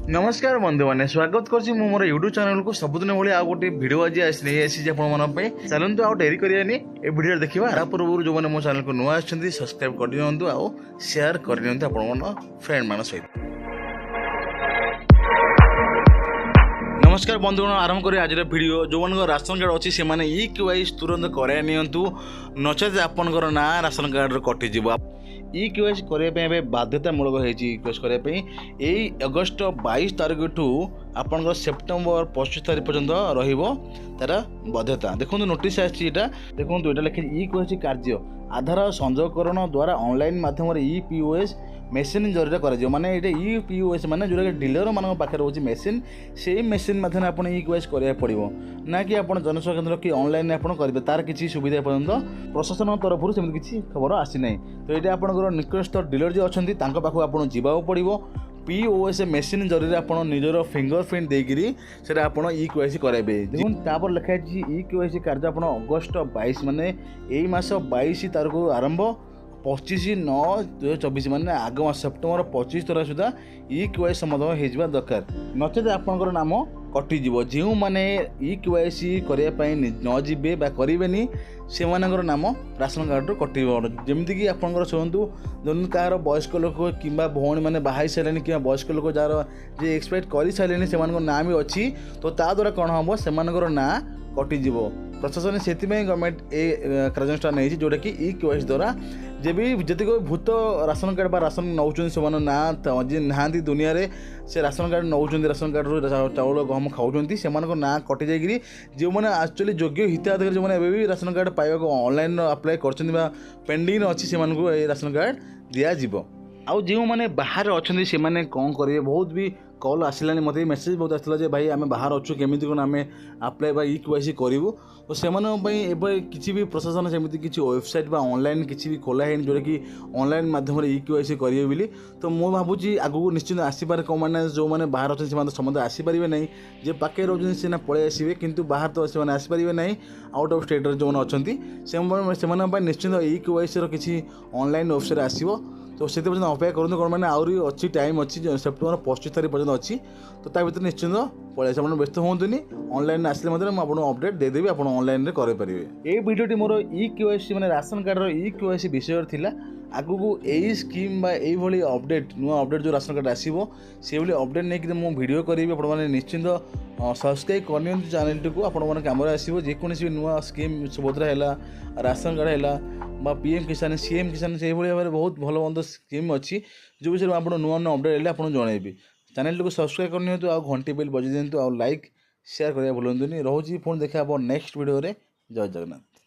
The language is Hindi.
नमस्कार बंधु मैंने स्वागत कर मोर यूट्यूब चैनल को सबुदिन भाई आउ गोटे भिड आज नहीं आप चलते आउ डेरी करानी ए भिडियो देखा या पूर्व जो मैंने मो चैनल को नुआ सब्सक्राइब कर दिखाँ आउ शेयर कर फ्रेंड मान सहित। नमस्कार बंधुगण आरंभ करें आज भिडियो जो मन राशन कार्ड अच्छी से EKYC तुरंत कराया नियंतु नचेत आपनकर ना राशन कार्ड कटिज EKYC करने बाध्यतामूलक EKYC करने यही अगस्ट 22 तारीख ठू आपन सेप्टेम्बर 25 तारीख पर्यंत तार बाध्यता। देखो नोटिस आटा देखो ये लिखे EKYC कार्य आधार संयोगकरण द्वारा ऑनलाइन माध्यम EPOS मेसीन जरिए कर माने EPOS माने जोटा डीलर मान पाखे रोचे मेसीन से मेसीन माध्यम आप EKYC कराया पड़ो ना कि आप जनसेवा केन्द्र कि ऑनलाइन आप करेंगे तार किसी सुविधा पर्यंत प्रशासन तरफ से किसी खबर आसी ना। तो ये आपंकर निकटस्थ डीलर जो अच्छा पाखु आपको जावाक पड़ो POS मेसीन जरिए आप निजर फिंगरप्रिंट देकरी से EKYC कराइबे। देखो लिखाई EKYC कार्य आप अगस्ट 22 माने यही मास 22 तारीख आरंभ 25/9/2024 माने आग मास सेप्टेम्बर 25 तारीख सुधा EKYC समाधान हो दरकार नचेत आपंकर नाम कटिज जो मैंने EKYC करने न जीवे करेनि से नाम राशन कार्ड कट जमीक आपंकर शुणु जो कह वयस्क लोक कि भौणी मैंने बाहर सारे कि वयस्क लोक जार जे एक्सपायर कर सारे से ना भी अच्छी तो ता द्वारा कौन हम से ना कटिज प्रशासन से गवर्नमेंट ए कार्यानुष्ठान नहीं जोटा कि EKYC द्वारा जब भी जी भूत राशन कार्ड राशन नौ से ना दुनिया रे से राशन कार्ड नौ राशन कार्ड चाउल गहम खाऊँ से ना कटि जाकि जो मैंने एक्चुअली योग्य हिताधिकारी जो मैंने राशन कार्ड पाइबा ऑनलाइन अप्लाई कर पेंडिंग अच्छी से राशन कार्ड दिज्व आउ जो मैंने बाहर अच्छा से कौन करेंगे बहुत भी कॉल आसला मत मेसेज बहुत आसाला भाई आम बाहर अच्छु केमी कौन आम अप्लाई EKYC करूँ तो से किसी भी प्रशासन सेमती किसी वेबसाइट बा ऑनलाइन किसी भी खोला है जोटा कि ऑनलाइन माध्यम EKYC करेंगे बोली तो मुझे भावुँ आगू निश्चित आसपारे कौन मैंने जो मैंने बाहर अच्छे से समस्त आसपारे ना जे पाखे रोज से पलि आसवे कितु बाहर तो से आसपारे ना आउट ऑफ स्टेट जो अच्छा से निश्चित EKYC किसी ऑनलाइन वेबसाइट आसो तो से अपेक्षा करूँ कौन मैंने आहरी अच्छी टाइम अच्छी सेप्टेम्बर 25 तारीख पर्यटन अच्छी तो ता भर निश्चित पलि आप व्यस्त हूँ ऑनलाइन आसले आपको अपडेट देदेवी आप ऑनलाइन करेंगे। ये भिडियोटी मोर EKYC मैंने राशन कार्ड EKYC विषय थिला आगू यही स्कीम ये अपडेट नुआ अपडेट जो राशन कार्ड आसो से अपडेट नहीं कि मुझे भिडियो करी आपने निश्चिंत सब्सक्राइब करनी चैनल को आपण कम आसो जेकोसी नुआ स्कीम सुभद्रा है राशन कार्ड है PM किसान CM किसान से भाव में बहुत भल मंद स्कीम अच्छी जो विषय में आपको नुआ नुआ अपडेट है आपको जनइबी चैनल को सब्सक्राइब करनी घंटी बेल बजाई दिंतु लाइक शेयर करा भूलुनी रोचे पुणी देखा नेक्स्ट वीडियो जय जगन्नाथ।